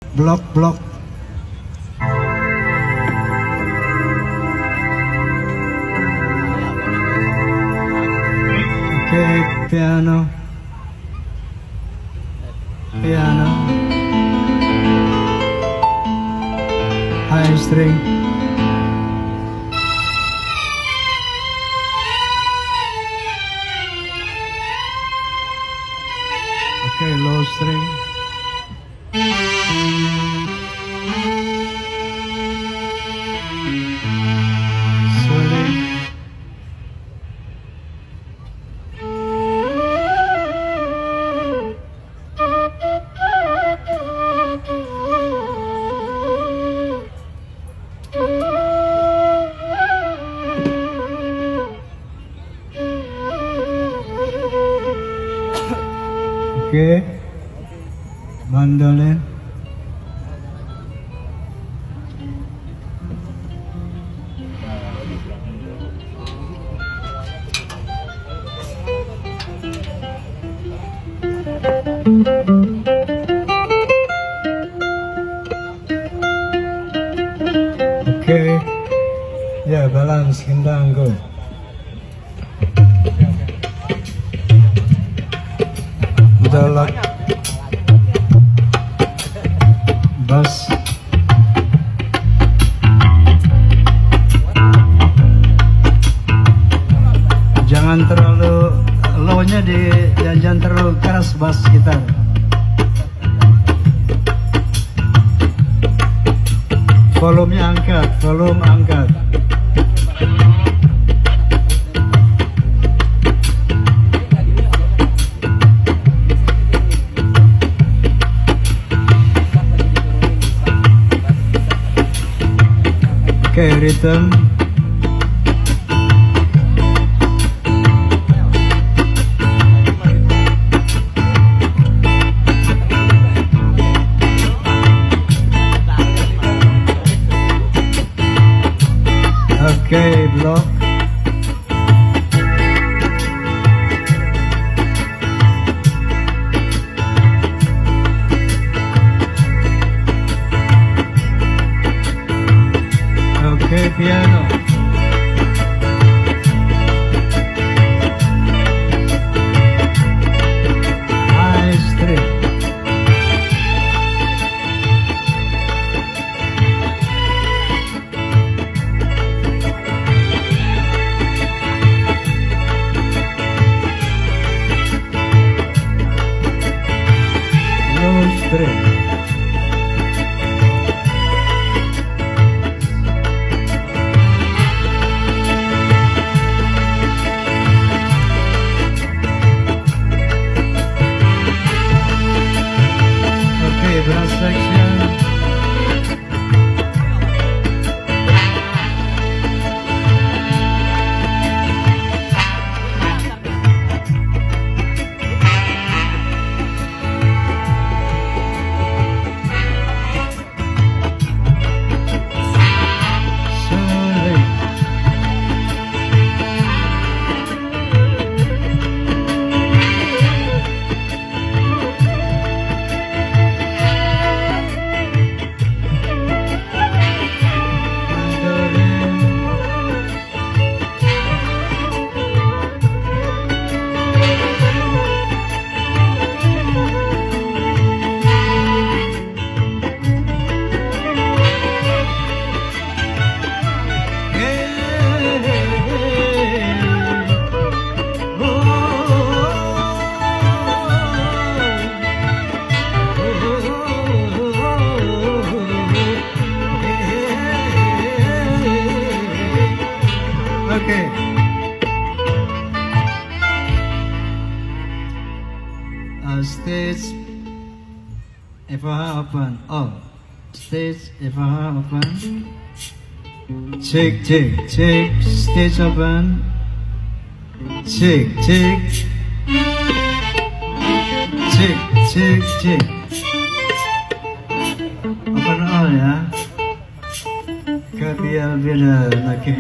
blok. Oke, piano, high string, oke, low string, sulit, oke, mandolin, oke, ya balance kendang go. Dalak bass, jangan terlalu low-nya jangan terlalu keras bass gitar. Volumenya angkat, volume angkat. Oke, rhythm. Oke, block. Oke, piano. High string. Low string. Brass section. Okay. Stage FH open. Oh, stage FH open. Check. Stage open. Check. Open all ya. Biar beda lagi.